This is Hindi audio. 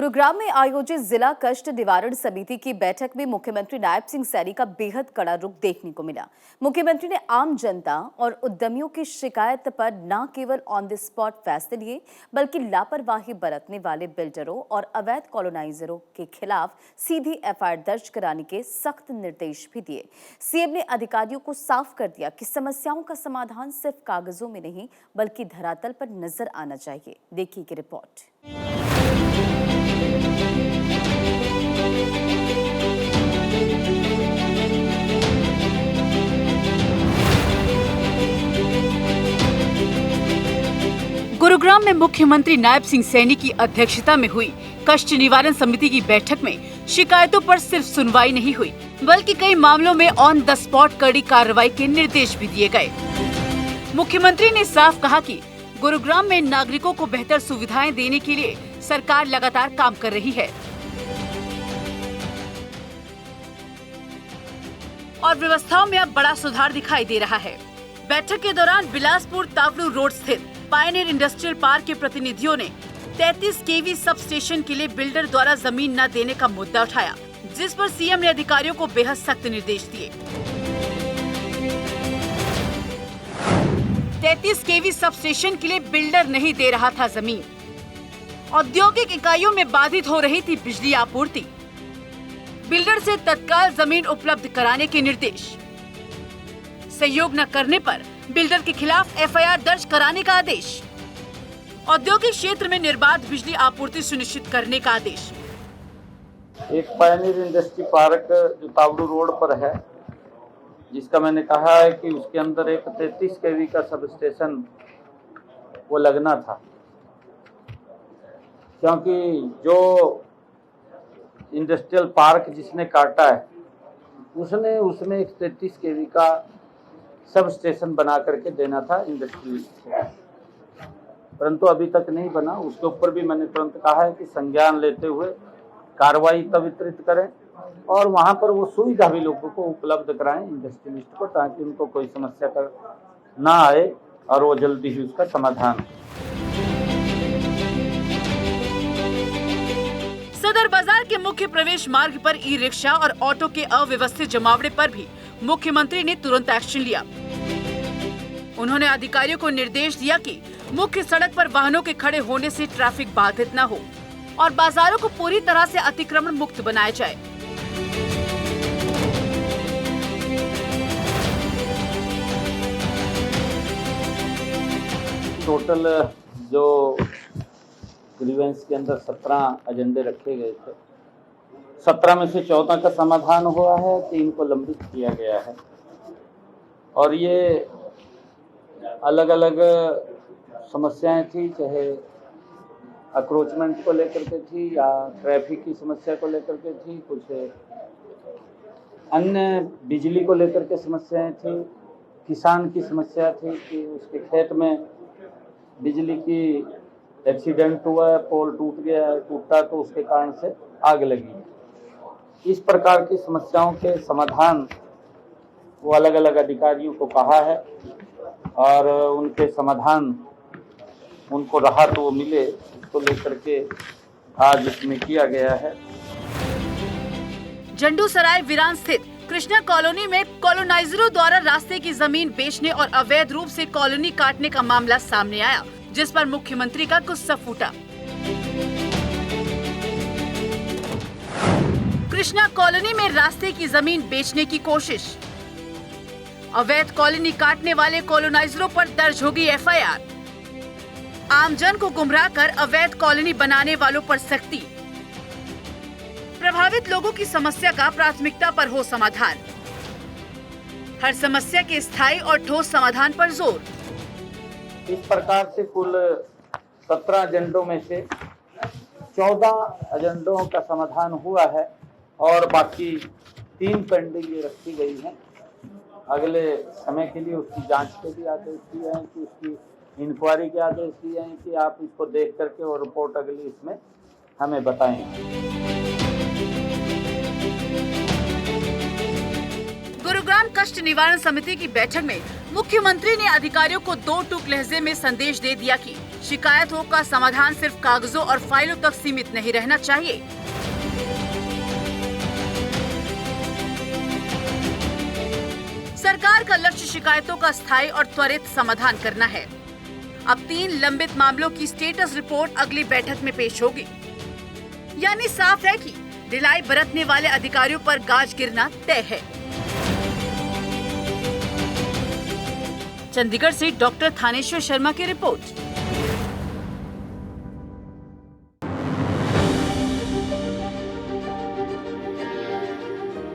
गुरुग्राम में आयोजित जिला कष्ट निवारण समिति की बैठक में मुख्यमंत्री नायब सिंह सैनी का बेहद कड़ा रुख देखने को मिला। मुख्यमंत्री ने आम जनता और उद्यमियों की शिकायत पर न केवल ऑन द स्पॉट फैसले लिए, बल्कि लापरवाही बरतने वाले बिल्डरों और अवैध कॉलोनाइजरों के खिलाफ सीधी एफआईआर दर्ज कराने के सख्त निर्देश भी दिए। सीएम ने अधिकारियों को साफ कर दिया कि समस्याओं का समाधान सिर्फ कागजों में नहीं, बल्कि धरातल पर नजर आना चाहिए। देखिए की रिपोर्ट। गुरुग्राम में मुख्यमंत्री नायब सिंह सैनी की अध्यक्षता में हुई कष्ट निवारण समिति की बैठक में शिकायतों पर सिर्फ सुनवाई नहीं हुई, बल्कि कई मामलों में ऑन द स्पॉट कड़ी कार्रवाई के निर्देश भी दिए गए। मुख्यमंत्री ने साफ कहा कि गुरुग्राम में नागरिकों को बेहतर सुविधाएं देने के लिए सरकार लगातार काम कर रही है और व्यवस्थाओं में अब बड़ा सुधार दिखाई दे रहा है। बैठक के दौरान बिलासपुर तावड़ू रोड स्थित पायनियर इंडस्ट्रियल पार्क के प्रतिनिधियों ने 33 केवी सब स्टेशन के लिए बिल्डर द्वारा जमीन न देने का मुद्दा उठाया, जिस पर सीएम ने अधिकारियों को बेहद सख्त निर्देश दिए। 33 केवी सब स्टेशन के लिए बिल्डर नहीं दे रहा था जमीन। औद्योगिक इकाइयों में बाधित हो रही थी बिजली आपूर्ति। बिल्डर से तत्काल जमीन उपलब्ध कराने के निर्देश। सहयोग न करने पर बिल्डर के खिलाफ एफआईआर दर्ज कराने का आदेश। औद्योगिक क्षेत्र में निर्बाध बिजली आपूर्ति सुनिश्चित करने का आदेश। एक पायनियर इंडस्ट्री पार्क जो तावड़ू रोड पर है, जिसका मैंने कहा है कि उसके अंदर एक 33 केवी का सब स्टेशन वो लगना था, क्योंकि जो इंडस्ट्रियल पार्क जिसने काटा है उसने उसमें एक 33 केवी का सब स्टेशन बना करके देना था इंडस्ट्रियल को, परंतु अभी तक नहीं बना। उसके ऊपर भी मैंने तुरंत कहा है कि संज्ञान लेते हुए कार्रवाई तब वितरित करें और वहां पर वो सुविधा भी लोगों को उपलब्ध कराएं इंडस्ट्रियलिस्ट को, ताकि उनको कोई समस्या कर ना आए और वो जल्दी ही उसका समाधान। सदर बाजार के मुख्य प्रवेश मार्ग पर ई रिक्शा और ऑटो के अव्यवस्थित जमावड़े पर भी मुख्यमंत्री ने तुरंत एक्शन लिया। उन्होंने अधिकारियों को निर्देश दिया कि मुख्य सड़क पर वाहनों के खड़े होने से ट्रैफिक बाधित न हो और बाजारों को पूरी तरह से अतिक्रमण मुक्त बनाया जाए। टोटल जो ग्रीवेंस के अंदर 17 एजेंडे रखे गए थे, 17 में से 14 का समाधान हुआ है, 3 को लंबित किया गया है और ये अलग अलग समस्याएं थी, चाहे अक्रोचमेंट को लेकर के थी या ट्रैफिक की समस्या को लेकर के थी, कुछ अन्य बिजली को लेकर के समस्याएं थी, किसान की समस्या थी कि उसके खेत में बिजली की एक्सीडेंट हुआ है, पोल टूटा तो उसके कारण से आग लगी। इस प्रकार की समस्याओं के समाधान वो अलग अलग अधिकारियों को कहा है और उनके समाधान उनको राहत वो मिले, इसको लेकर के आज इसमें किया गया है। झंडू सराय वीरान स्थित कृष्णा कॉलोनी में कॉलोनाइजरों द्वारा रास्ते की जमीन बेचने और अवैध रूप से कॉलोनी काटने का मामला सामने आया, जिस पर मुख्यमंत्री का गुस्सा फूटा। कृष्णा कॉलोनी में रास्ते की जमीन बेचने की कोशिश। अवैध कॉलोनी काटने वाले कॉलोनाइजरों पर दर्ज होगी एफआईआर। आमजन को गुमराह कर अवैध कॉलोनी बनाने वालों पर सख्ती। प्रभावित लोगों की समस्या का प्राथमिकता पर हो समाधान। हर समस्या के स्थायी और ठोस समाधान पर जोर। इस प्रकार से कुल 17 एजेंडों में से 14 एजेंडों का समाधान हुआ है और बाकी 3 पेंडिंग रखी गई हैं। अगले समय के लिए उसकी जांच के भी आदेश दिए हैं, कि उसकी इंक्वायरी के आदेश दिए हैं कि आप इसको देख करके और रिपोर्ट अगली इसमें हमें बताएं। गुरुग्राम कष्ट निवारण समिति की बैठक में मुख्यमंत्री ने अधिकारियों को 2 टूक लहजे में संदेश दे दिया कि शिकायतों का समाधान सिर्फ कागजों और फाइलों तक सीमित नहीं रहना चाहिए। सरकार का लक्ष्य शिकायतों का स्थायी और त्वरित समाधान करना है। अब 3 लंबित मामलों की स्टेटस रिपोर्ट अगली बैठक में पेश होगी। यानी साफ है कि ढिलाई बरतने वाले अधिकारियों पर गाज गिरना तय है। चंडीगढ़ से डॉक्टर थानेश्वर शर्मा की रिपोर्ट।